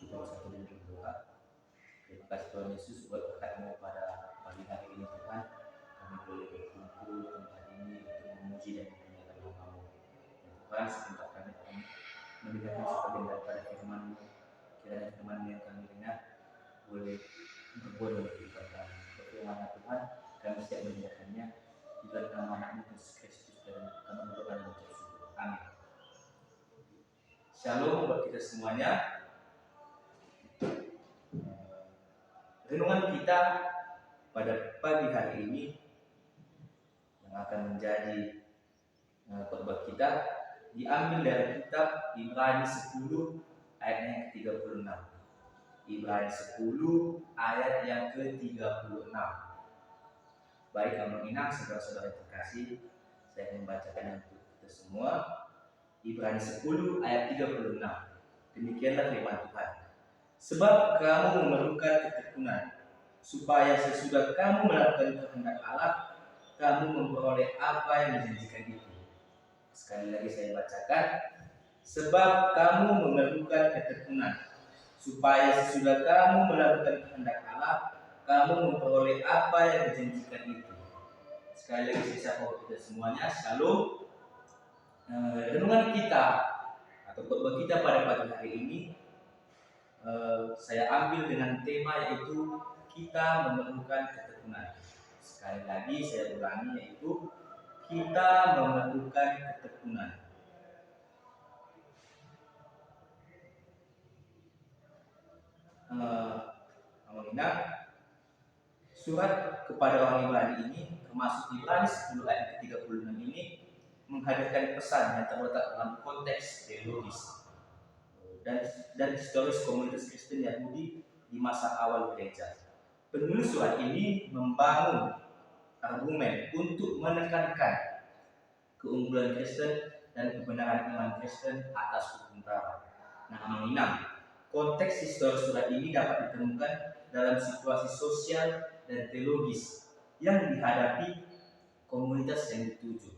Kita bersatu dengan berdoa. Terima kasih Tuhan Yesus buat berkat-Mu pada pagi hari ini Tuhan. Kami boleh berkumpul tempat ini untuk memuji dan memuliakan nama-Mu. Tuhan, sebentar kami akan mendengarkan sebagian daripada firman-Mu. Kiranya firman-Mu yang kami dengar boleh berbuah dalam kehidupan kami. Berfirman Tuhan, kami siap mendengarkannya di dalam nama Anak-Mu Yesus Kristus, dan kami berdoa dan mengucap syukur. Amin. Shalom buat kita semuanya. Renungan kita pada pagi hari ini yang akan menjadi khotbah kita diambil dari kitab Ibrani 10 ayat yang ke-36. Ibrani 10 ayat yang ke-36. Baik Abang Inang, saudara-saudara terkasih, saya membacakan untuk kita semua. Ibrani 10 ayat 36. Demikianlah firman Tuhan. Sebab kamu memerlukan ketekunan, supaya sesudah kamu melakukan kehendak Allah, kamu memperoleh apa yang dijanjikan itu. Sekali lagi saya bacakan. Sebab kamu memerlukan ketekunan, supaya sesudah kamu melakukan kehendak Allah, kamu memperoleh apa yang dijanjikan itu. Sekali lagi saya sapa kita semuanya. Shalom. Renungan kita atau khotbah kita pada pagi hari ini saya ambil dengan tema yaitu kita memerlukan ketekunan. Sekali lagi saya ulangi, yaitu kita memerlukan ketekunan. Surat kepada orang Ibrani ini, termasuk Ibrani 10 ayat ke-36 ini, menghadirkan pesan yang terletak dalam konteks teologis dan historis komunitas Kristen Yahudi di masa awal gereja. Penulis surat ini membangun argumen untuk menekankan keunggulan Kristen dan kebenaran iman Kristen atas hukum Taurat. Nah, konteks historis surat ini dapat ditemukan dalam situasi sosial dan teologis yang dihadapi komunitas yang dituju.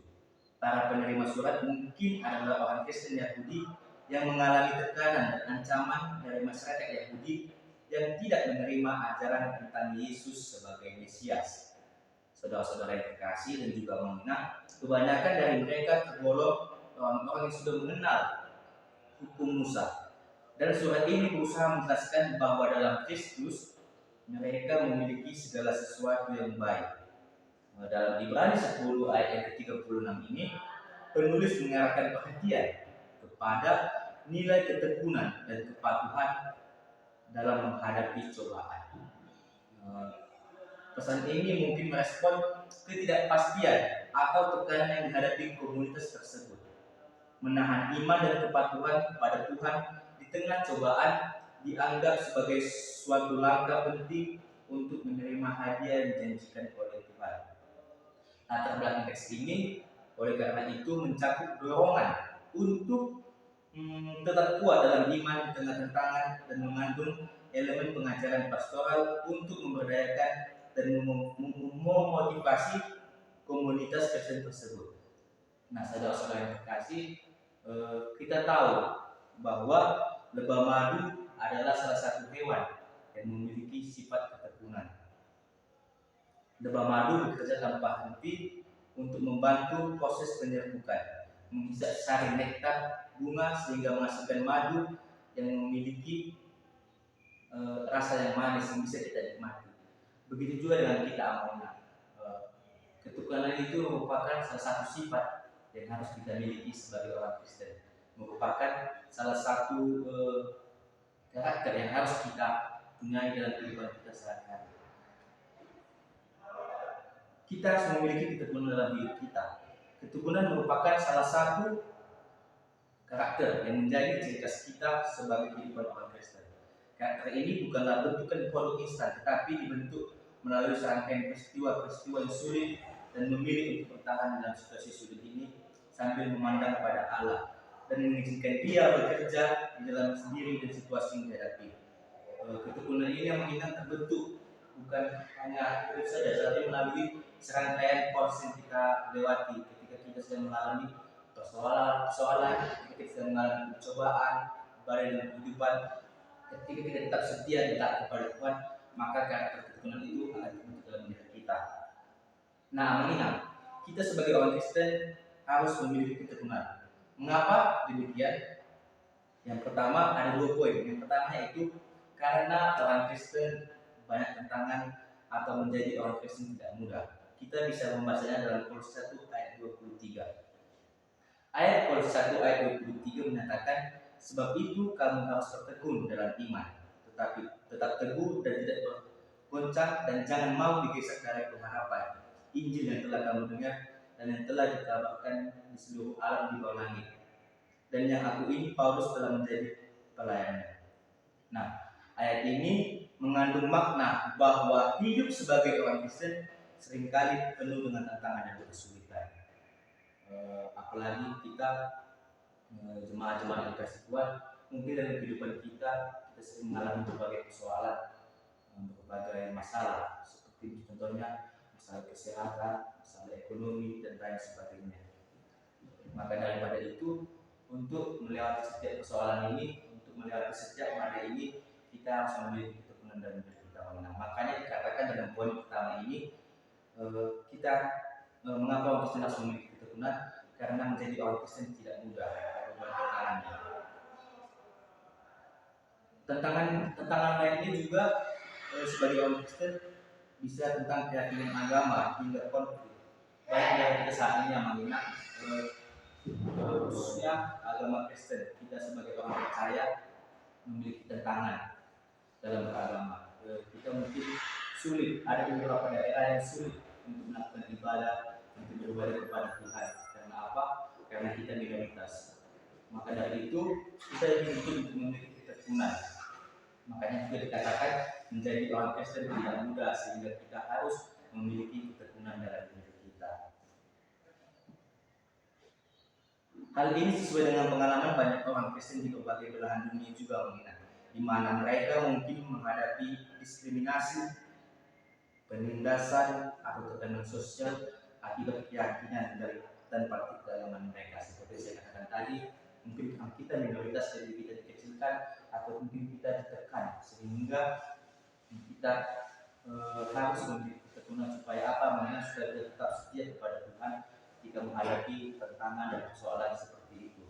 Para penerima surat mungkin adalah orang Kristen Yahudi yang mengalami tekanan dan ancaman dari masyarakat Yahudi yang tidak menerima ajaran tentang Yesus sebagai Mesias. Saudara-saudara yang terkasih dan juga mengenal, kebanyakan dari mereka tergolong orang-orang yang sudah mengenal hukum Musa. Dan surat ini berusaha menjelaskan bahwa dalam Kristus mereka memiliki segala sesuatu yang baik. Dalam Ibrani 10 ayat yang ke-36 ini, penulis mengarahkan perhatian kepada nilai ketekunan dan kepatuhan dalam menghadapi cobaan. Pesan ini mungkin merespon ketidakpastian atau tekanan yang dihadapi komunitas tersebut. Menahan iman dan kepatuhan kepada Tuhan di tengah cobaan dianggap sebagai suatu langkah penting untuk menerima hadiah yang dijanjikan oleh Tuhan. Latar belakang teks ini oleh karena itu mencakup dorongan untuk tetap kuat dalam iman di tengah tantangan dan mengandung elemen pengajaran pastoral untuk memberdayakan dan memotivasi komunitas Kristen tersebut. Nah, saudara-saudara yang terkasih, kita tahu bahwa lebah madu adalah salah satu hewan yang memiliki sifat ketekunan. Lebah madu bekerja tanpa henti untuk membantu proses penyerbukan, menghisap sari nektar bunga sehingga menghasilkan madu yang memiliki rasa yang manis yang bisa kita nikmati. Begitu juga dengan kita amanah. Ketekunan itu merupakan salah satu sifat yang harus kita miliki sebagai orang Kristen. Merupakan salah satu karakter yang harus kita punyai dalam kehidupan kita sehari-hari. Kita harus memiliki ketekunan dalam hidup kita. Ketekunan merupakan salah satu karakter yang menjadi ciri khas kita sebagai kehidupan orang Kristen. Karakter ini bukanlah bentukan produk instan, tetapi dibentuk melalui serangkaian peristiwa-peristiwa yang sulit dan memilih untuk bertahan dalam situasi sulit ini sambil memandang kepada Allah dan mengizinkan Dia bekerja di dalam sendiri dan situasi yang dihadapi. Ketekunan ini yang mengingat terbentuk bukan hanya itu saja, tapi melalui serangkaian proses yang kita lewati ketika kita sedang mengalami persoalan, ketika kita sedang mengalami pencobaan, badai dalam kehidupan. Ketika kita tetap setia di taat kepada Tuhan, maka karakter ketekunan itu akan terbentuk dalam diri kita. Nah, mengingat kita sebagai orang Kristen harus memiliki ketekunan. Mengapa demikian? Yang pertama ada 2 poin. Yang pertama yaitu karena orang Kristen banyak tantangan atau menjadi orang Kristen tidak mudah. Kita bisa membacanya dalam Kolose 1 ayat 23. Ayat Kolose 1 ayat 23 menyatakan, sebab itu kamu harus bertekun dalam iman, tetapi tetap teguh dan tidak bergoncang, dan jangan mau digeser dari pengharapan Injil yang telah kamu dengar dan yang telah dikabarkan di seluruh alam di bawah langit, dan yang aku ini Paulus telah menjadi pelayannya. Nah, ayat ini mengandung makna bahwa hidup sebagai orang Kristen seringkali penuh dengan tantangan dan kesulitan. Apalagi kita jemaat-jemaat yang dikasih Tuhan, mungkin dalam kehidupan kita sering mengalami berbagai persoalan, berbagai masalah, seperti contohnya masalah kesehatan, masalah ekonomi, dan lain sebagainya. Maka daripada itu, untuk melewati setiap persoalan ini, untuk melewati setiap badai ini, kita harus memiliki ketekunan dalam diri kita. Makanya dikatakan dalam poin pertama ini, mengapa orang Kristen harus memiliki ketekunan? Karena menjadi orang Kristen tidak mudah. Tantangan lainnya juga sebagai orang Kristen bisa tentang keyakinan agama hingga konflik. Baik yang kita saat ini yang mengingat khususnya agama Kristen, kita sebagai orang percaya memiliki tantangan dalam beragama. Kita mungkin sulit, ada beberapa daerah yang sulit untuk melakukan ibadah, untuk beribadah kepada Tuhan. Karena apa? Karena kita minoritas. Maka dari itu kita dituntut untuk memiliki ketekunan. Makanya juga dikatakan menjadi orang Kristen tidak mudah, sehingga kita harus memiliki ketekunan dalam diri kita. Hal ini sesuai dengan pengalaman banyak orang Kristen di berbagai belahan dunia juga, di mana mereka mungkin menghadapi diskriminasi, penindasan, atau tekanan sosial akibat keyakinan dan praktik keagamaan mereka. Seperti saya katakan tadi, mungkin kita minoritas, jadi kita dikecilkan atau mungkin kita ditekan, sehingga kita harus memiliki ketekunan supaya apa? Mengingat supaya kita tetap setia kepada Tuhan jika menghadapi tantangan dan persoalan seperti itu.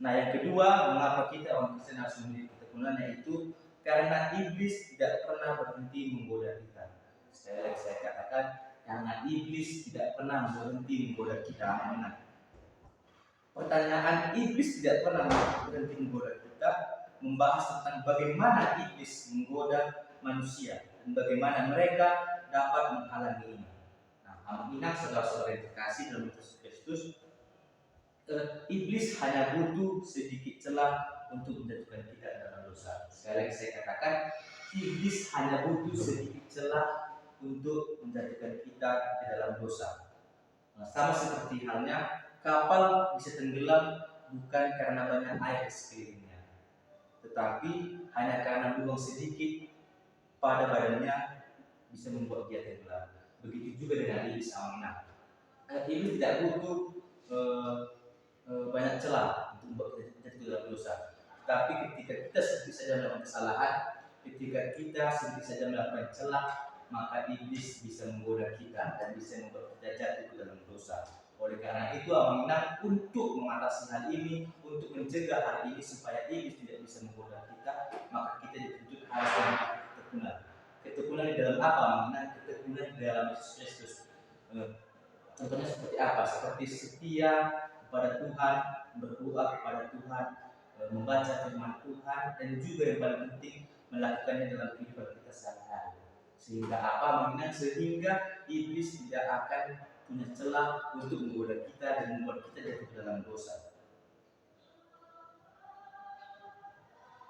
Nah, yang kedua, mengapa kita orang Kristen harus memiliki ketekunan, yaitu karena iblis tidak pernah berhenti menggoda kita. Sekali lagi saya katakan, karena iblis tidak pernah berhenti menggoda kita. Pertanyaan iblis tidak pernah berhenti menggoda kita membahas tentang bagaimana iblis menggoda manusia dan bagaimana mereka dapat menghalangi ini. Nah, ingat saudara-saudara yang terkasih dalam Kristus, iblis hanya butuh sedikit celah untuk menjatuhkan kita dalam dosa. Sekali lagi saya katakan, iblis hanya butuh sedikit celah untuk menjatuhkan kita di dalam dosa. Sama seperti halnya kapal bisa tenggelam bukan karena banyak air di sekelilingnya, tetapi hanya karena lubang sedikit pada badannya bisa membuat dia tenggelam. Begitu juga dengan iblis. Iblis tidak butuh banyak celah untuk membuat kita jatuh dalam dosa. Tapi ketika kita sedikit saja melakukan kesalahan, ketika kita sedikit saja melakukan celah, maka iblis bisa menggoda kita dan bisa membuat kita jatuh ke dalam dosa. Oleh karena itu, untuk mengatasi hal ini, untuk mencegah hal ini supaya iblis tidak bisa menggoda kita, maka kita dituntut harus memiliki ketekunan. Ketekunan di dalam apa? Ketekunan di dalam Yesus Kristus. Contohnya seperti apa? Seperti setia kepada Tuhan, berdoa kepada Tuhan, membaca firman Tuhan, dan juga yang paling penting melakukannya dalam kehidupan kita sehari-hari. Sehingga apa? Sehingga iblis tidak akan punya celah untuk menggoda kita dan membuat kita jatuh dalam dosa.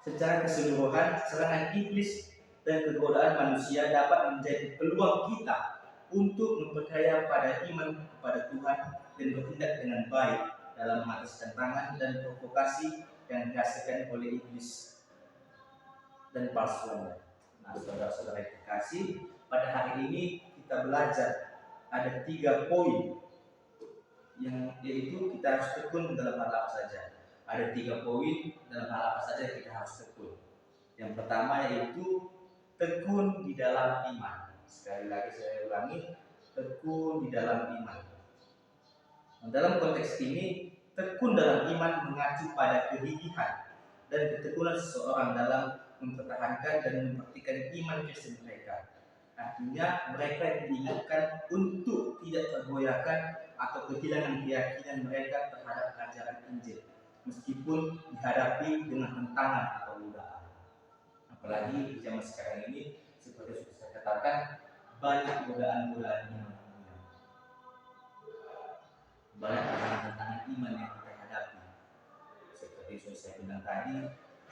Secara keseluruhan, serangan iblis dan kegodaan manusia dapat menjadi peluang kita untuk memperkaya pada iman kepada Tuhan dan bertindak dengan baik dalam mengatasi tantangan dan provokasi yang dirasakan oleh iblis dan palsuannya. Nah, saudara-saudara yang terkasih, pada hari ini kita belajar ada 3 poin yang yaitu kita harus tekun dalam hal apa saja. Ada 3 poin dalam hal apa saja yang kita harus tekun. Yang pertama yaitu tekun di dalam iman. Sekali lagi saya ulangi, tekun di dalam iman. Dalam konteks ini, tekun dalam iman mengacu pada kegigihan dan ketekunan seseorang dalam mempertahankan dan memperhatikan iman Kristen mereka. Artinya mereka diingatkan untuk tidak tergoyahkan atau kehilangan keyakinan mereka terhadap ajaran Injil, meskipun dihadapi dengan tentangan atau godaan. Apalagi di zaman sekarang ini, seperti sudah saya katakan, banyak godaan-godaan yang banyak tantangan iman yang kita hadapi. Seperti yang saya bilang tadi,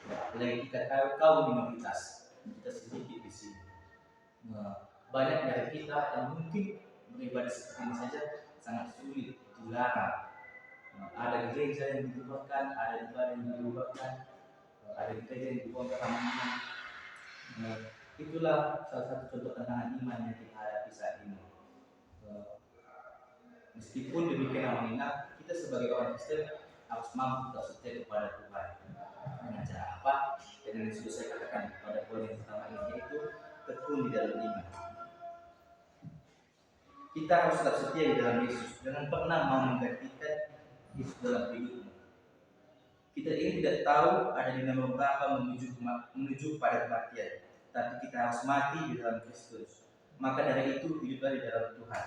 apalagi kita kaum minoritas, kita sedikit di sini. Banyak dari kita yang mungkin beribadah seperti ini saja sangat sulit, dilarang. Ada gereja yang dibubarkan, ada ibadah yang dibubarkan, ada gereja yang dibongkar amanah. Itulah salah satu contoh tantangan iman yang kita hadapi saat ini. Meskipun demikian amanah, kita sebagai orang Kristen harus mampu tetap setia kepada Tuhan. Dengan cara apa? Dengan yang sudah saya katakan pada poin yang pertama ini, yaitu tekun di dalam iman. Kita harus tetap setia di dalam Yesus, jangan pernah mau menggantikan Yesus dalam hidupmu. Kita ini tidak tahu ada di nomor berapa menuju pada kematian, tapi kita harus mati di dalam Kristus. Maka dari itu hiduplah di dalam Tuhan.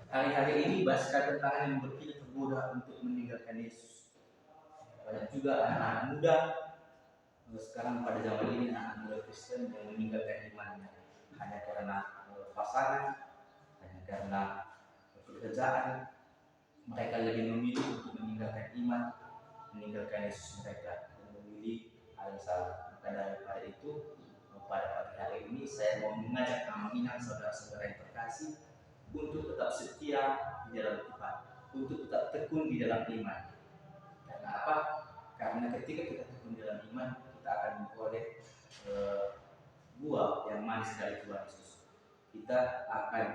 Hari-hari ini banyak tantangan yang membuat kita tergoda untuk meninggalkan Yesus. Banyak juga anak-anak muda sekarang pada zaman ini, anak muda Kristen yang meninggalkan imannya hanya karena pasangan, hanya karena pekerjaan. Mereka lebih memilih untuk meninggalkan iman, meninggalkan Yesus mereka, dan memilih hal yang salah. Maka daripada itu, pada pagi hari ini saya mau mengajak amanah saudara-saudara yang terkasih untuk tetap setia di dalam Tuhan, untuk tetap tekun di dalam iman. Karena apa? Karena ketika kita tekun di dalam iman, kita akan memperoleh buah yang manis dari Tuhan Yesus. Kita akan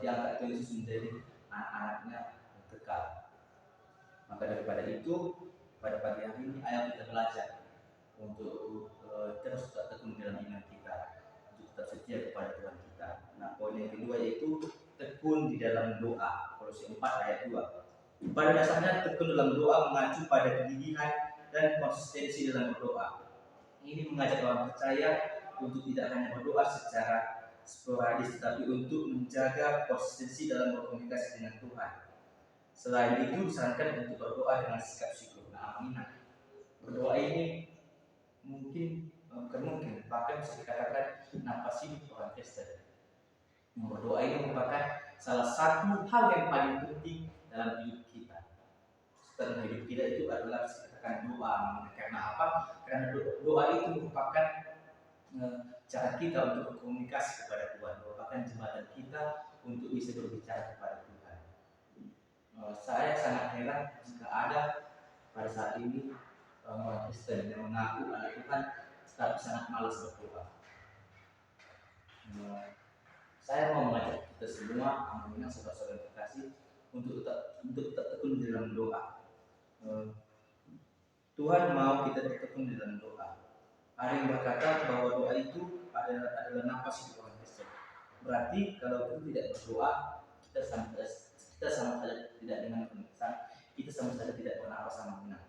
diangkat Tuhan Yesus menjadi anak-anaknya yang kekal. Maka daripada itu, pada pagi hari ini ayo kita belajar untuk terus tetap tekun dalam iman kita, untuk tetap setia kepada Tuhan kita. Nah, poin yang kedua yaitu tekun di dalam doa. Kolose 4 ayat 2. Pada dasarnya tekun dalam doa mengacu pada kegigihan dan konsistensi dalam berdoa. Ini mengajak orang percaya untuk tidak hanya berdoa secara sporadis, tetapi untuk menjaga konsistensi dalam berkomunikasi dengan Tuhan. Selain itu disarankan untuk berdoa dengan sikap syukur. Nah, amanah. Berdoa ini bukan mungkin, bahkan bisa dikatakan nafas hidup orang Kristen. Berdoa ini merupakan salah satu hal yang paling penting dalam hidup kita. Setelah hidup kita itu adalah dikatakan doa. Karena apa? Karena doa itu merupakan cara kita untuk berkomunikasi kepada Tuhan, merupakan jembatan kita untuk bisa berbicara kepada Tuhan. Saya sangat heran jika ada pada saat ini orang Kristen yang mengaku anak Tuhan tetapi sangat malas berdoa. Saya mau mengajak kita semua, amanah saudara-saudara terkasih, untuk tetap tekun di dalam doa. Tuhan mau kita tekun di dalam doa. Ada yang berkata bahwa doa itu adalah nafas hidup orang Kristen. Berarti kalau kita tidak berdoa, kita sama saja tidak dengan pemeriksaan, kita sama saja tidak bernafas sama benar.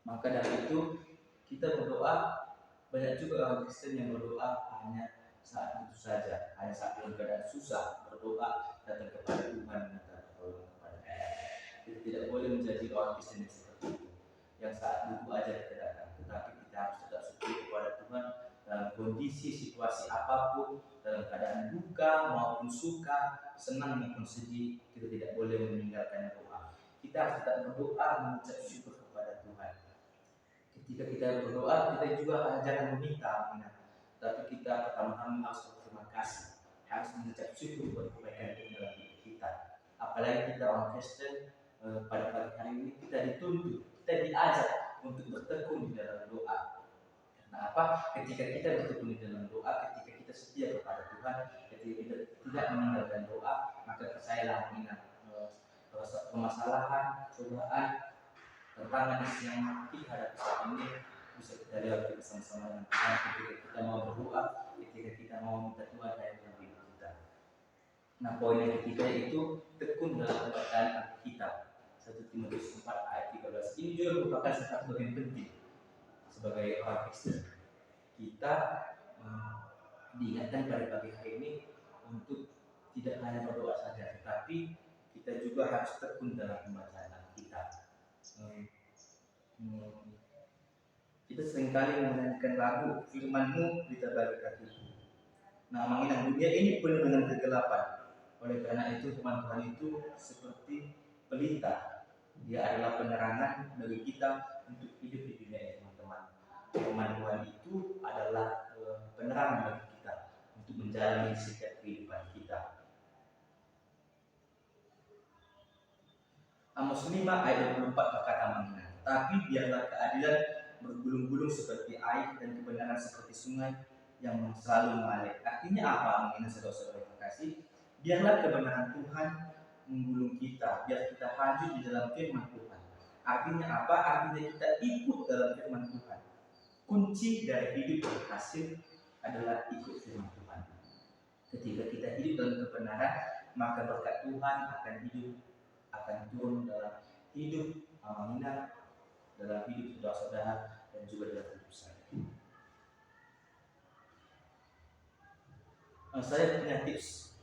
Maka dari itu kita berdoa, banyak juga orang Kristen yang berdoa hanya saat itu saja, hanya saat dalam keadaan susah berdoa datang kepada Tuhan minta pertolongan kepada Tuhan. Kita tidak boleh menjadi orang Kristen yang seperti itu, yang saat butuh aja kita datang, tetapi kita harus tetap setia kepada Tuhan dalam kondisi situasi apapun, dalam keadaan duka maupun suka, senang maupun sedih, kita tidak boleh meninggalkan doa. Kita harus tetap berdoa mengucap syukur kepada Tuhan. Ketika kita berdoa, kita juga jangan meminta, tapi kita pertama-tama harus berterima kasih, harus mengucap syukur buat kebaikan Tuhan dalam hidup kita. Apalagi kita orang Kristen, pada pagi hari ini kita dituntut, kita diajak untuk bertekun di dalam doa. Karena apa? Ketika kita bertekun di dalam doa, ketika kita setia kepada Tuhan, ketika kita tidak meninggalkan doa, maka percayalah permasalahan, cobaan, tantangan yang kita hadapi saat ini bisa kita lihat bersama-sama dengan Tuhan ketika kita mau berdoa, ketika kita mau minta Tuhan yang dalam hidup kita. Nah, poin yang ketiga itu tekun dalam pembacaan Alkitab. 1 Timotius 4 ayat 13. Ini juga merupakan salah satu yang penting sebagai orang Kristen. Kita diingatkan pada pagi hari ini untuk tidak hanya berdoa saja, tetapi kita juga harus tekun dalam pembacaan Alkitab. Kita seringkali menyanyikan lagu Firman-Mu diterbagi kakiku. Nah, mengingat dunia ini penuh dengan kegelapan. Oleh karena itu firman Tuhan itu seperti pelita. Dia adalah penerangan bagi kita untuk hidup di dunia ini, teman-teman. Firman Tuhan itu adalah penerangan bagi kita untuk menjalani setiap kehidupan kita. Amos 5 ayat 24 berkata mengenai, tapi biarlah keadilan bergulung-gulung seperti air dan kebenaran seperti sungai yang selalu mengalir. Artinya apa mengenai saudara-saudara terkasih? Biarlah kebenaran Tuhan menggulung kita, biar kita hadir di dalam firman Tuhan. Artinya apa? Artinya kita ikut dalam firman Tuhan. Kunci dari hidup berhasil adalah ikut firman Tuhan. Ketika kita hidup dalam kebenaran, maka berkat Tuhan akan turun dalam hidup Aminah, dalam hidup saudara-saudara dan juga dalam hidup saya. Saya punya tips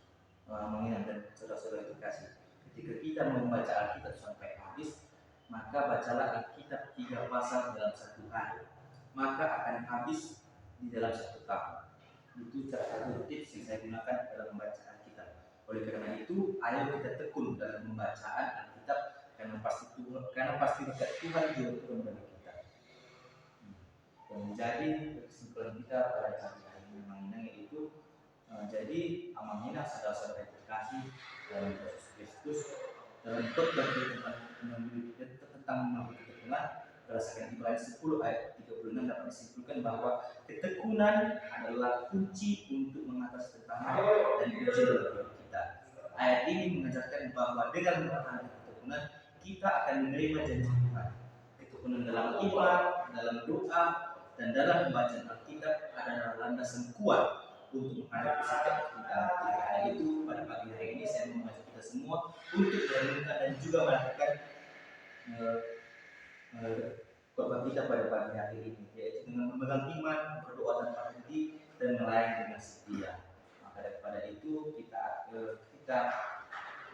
mengingat dan saudara-saudara dikasih. Ketika kita membaca Alkitab sampai habis, maka bacalah Alkitab 3 pasal dalam 1 hari, maka akan habis di dalam 1 tahun. Itu salah satu tips yang saya gunakan dalam membaca Alkitab. Oleh karena itu, ayo kita tekun dalam pembacaan Alkitab, karena pasti berkat Tuhan juga turun bagi kita. Yang menjadi kesimpulan kita pada hari ini mengenai itu, jadi amanah saudara-saudara terkasih dalam Yesus Kristus, dalam khotbah tentang mengambil ketekunan berdasarkan Ibrani 10 ayat 36 dapat disimpulkan bahwa ketekunan adalah kunci untuk mengatasi tantangan dan ujian dalam hidup kita. Ayat ini mengajarkan bahwa dengan mempertahankan ketekunan kita akan menerima janji Tuhan. Ketekunan dalam iman, dalam doa, dan dalam pembacaan Alkitab adalah landasan kuat untuk menghadapi setiap kita. Karena itu pada pagi hari ini saya mengajak kita semua untuk merenungkan dan juga melakukan khotbah kita pada pagi hari ini, yaitu dengan memegang iman, berdoa tanpa henti, dan melayani dengan setia. Maka daripada itu kita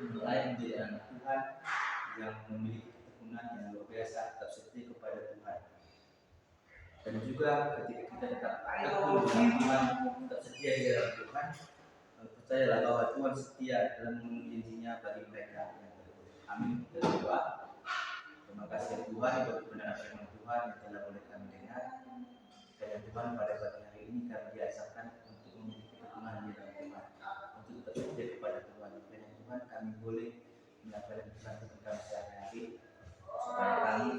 mulai menjadi anak Tuhan yang memiliki ketekunan yang luar biasa, tetap setia kepada Tuhan. Dan juga ketika kita tetap tekun dengan iman, tetap setia di dalam Tuhan, percayalah bahwa Tuhan setia dalam memenuhi janjinya bagi mereka yang berdoa. Amin. Kita berdoa. Terima kasih Tuhan untuk kebenaran firman Tuhan yang telah boleh kami dengar. Dan Tuhan pada pagi hari ini kami diajarkan untuk memiliki ketekunan di dalam Tuhan, untuk tetap setia kepada Tuhan. Dan Tuhan kami boleh melakukan kebenaran kami sehari-hari supaya kami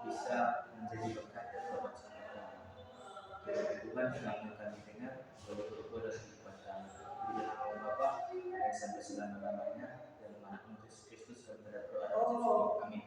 bisa menjadi berkat dan berbakti. Tuhan yang kami dengar, bahwa berdoa dan kehidupan kami di dalam nama Bapa yang sampai selama-lamanya, dan anak Yesus Kristus kami berdoa dan amin.